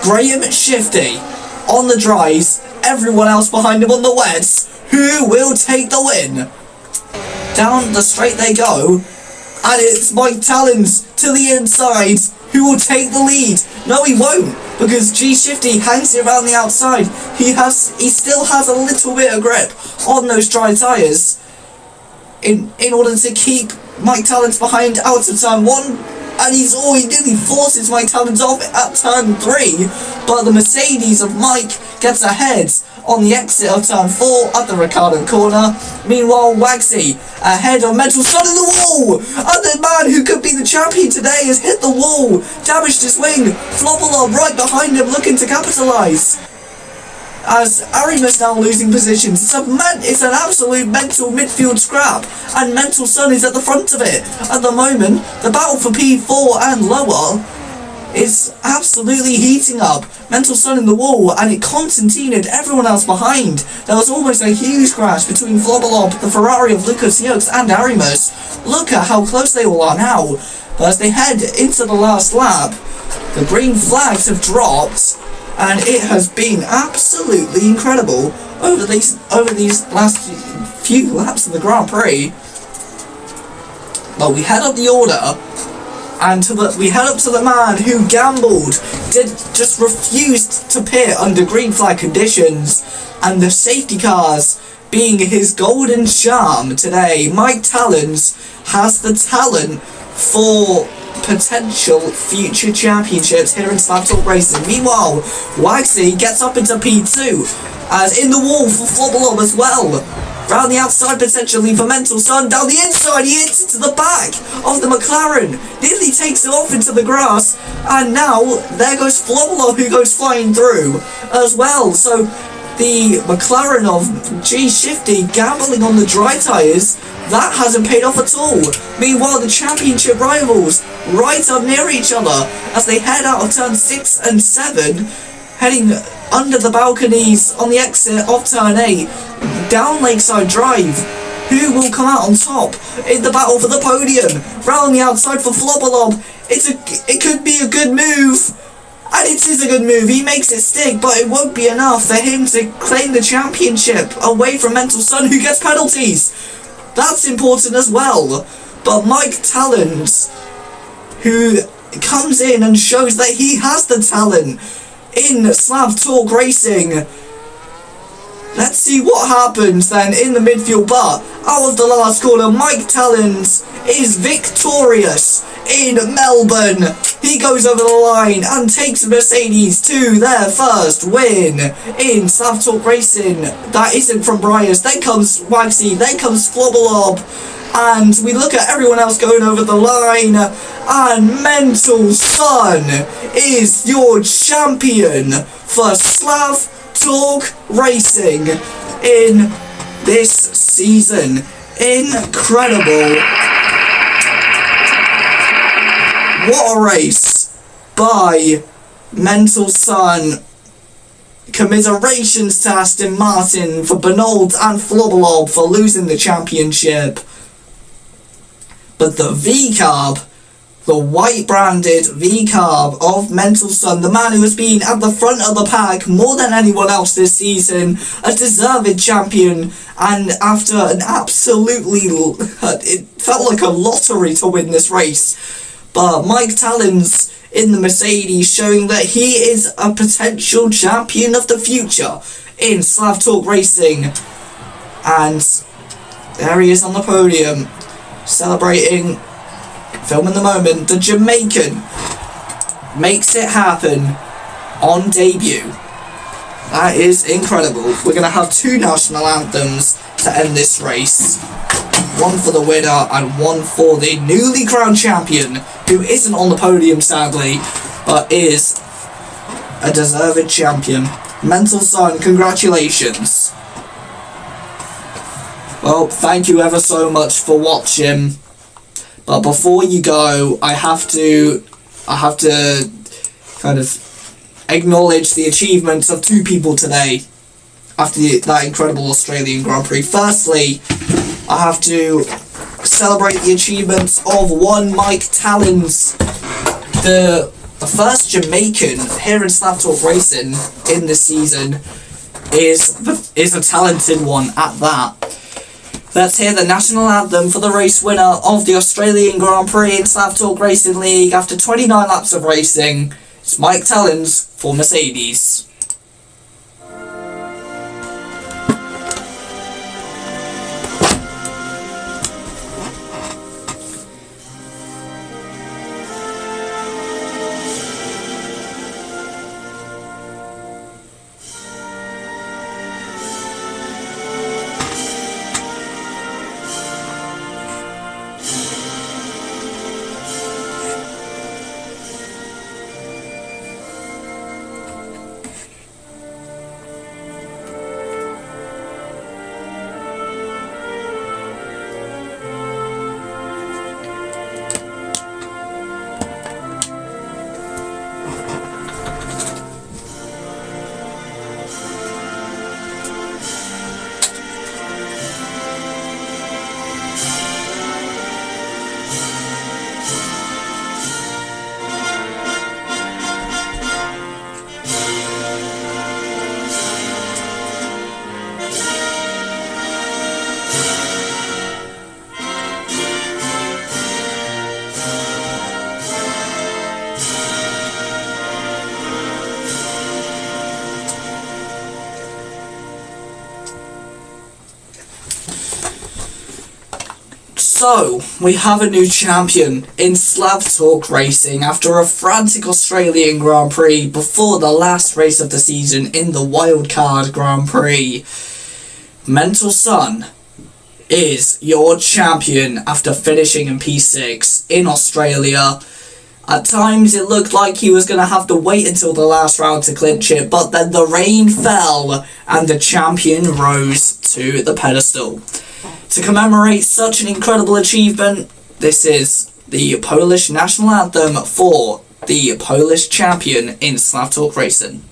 Graham Shifty on the dries, everyone else behind him on the wets. Who will take the win? Down the straight they go, and it's Mike Talons to the inside, who will take the lead. No, he won't, because G Shifty hangs it around the outside. He still has a little bit of grip on those dry tyres in order to keep Mike Talons behind out of turn 1. And he nearly forces Mike Talons off at turn 3, but the Mercedes of Mike gets ahead on the exit of turn 4 at the Ricardo corner. Meanwhile, Wagsy ahead of Mental Sun in the wall, and the man who could be the champion today has hit the wall, damaged his wing. Flopalop right behind him looking to capitalise. As Arimus now losing positions, it's an absolute mental midfield scrap, and Mental Sun is at the front of it. At the moment, the battle for P4 and lower is absolutely heating up. Mental Sun in the wall, and it Constantinaed everyone else behind. There was almost a huge crash between Flobberlob, the Ferrari of Lucas Yoaks, and Arimus. Look at how close they all are now. But as they head into the last lap, the green flags have dropped, and it has been absolutely incredible over these last few laps of the Grand Prix. But we head up the order, and we head up to the man who gambled, just refused to pit under green flag conditions, and the safety cars being his golden charm today. Mike Talons has the talent for potential future championships here in Slav Talk Racing. Meanwhile, Wagsy gets up into P2, as in the wall for Flobberlob as well. Round the outside potentially for Mental Sun. Down the inside, he hits it to the back of the McLaren. Nearly takes it off into the grass. And now, there goes Flobberlob, who goes flying through as well. So, the McLaren of G Shifty gambling on the dry tyres, that hasn't paid off at all. Meanwhile, the championship rivals right up near each other as they head out of turn 6 and 7, heading under the balconies on the exit of turn 8, down Lakeside Drive. Who will come out on top in the battle for the podium? Round the outside for Flobberlob. It could be a good move. And it is a good move. He makes it stick, but it won't be enough for him to claim the championship away from Mental Sun, who gets penalties. That's important as well. But Mike Talons, who comes in and shows that he has the talent in Slav Talk Racing. Let's see what happens then in the midfield, but out of the last corner, Mike Talons is victorious in Melbourne. He goes over the line and takes Mercedes to their first win in Slav Talk Racing. That isn't from Briars. Then comes Wagsy, then comes Flobberlob, and we look at everyone else going over the line, and Mental Sun is your champion for Slav Talk Racing in this season. Incredible. What a race by Mental Sun. Commiserations to Aston Martin, for Bernald and Flobberlob for losing the championship. But the V-Carb, the white-branded V-Carb of Mental Sun, the man who has been at the front of the pack more than anyone else this season, a deserved champion, and after an absolutely, it felt like a lottery to win this race. But Mike Talons in the Mercedes showing that he is a potential champion of the future in Slav Talk Racing. And there he is on the podium, celebrating, filming the moment. The Jamaican makes it happen on debut. That is incredible. We're going to have 2 national anthems to end this race. One for the winner and one for the newly crowned champion, who isn't on the podium sadly, but is a deserved champion. Mental Sun, congratulations. Well, thank you ever so much for watching. But before you go, I have to kind of acknowledge the achievements of 2 people today after that incredible Australian Grand Prix. Firstly, I have to celebrate the achievements of one Mike Talons, the The first Jamaican here in Slav Talk Racing in this season is a talented one at that. Let's hear the national anthem for the race winner of the Australian Grand Prix in Slav Talk Racing League after 29 laps of racing. It's Mike Tellens for Mercedes. So, we have a new champion in Slav Talk Racing after a frantic Australian Grand Prix before the last race of the season in the Wildcard Grand Prix. Mental Son is your champion after finishing in P6 in Australia. At times it looked like he was going to have to wait until the last round to clinch it, but then the rain fell and the champion rose to the pedestal. To commemorate such an incredible achievement, this is the Polish national anthem for the Polish champion in Slav Talk Racing.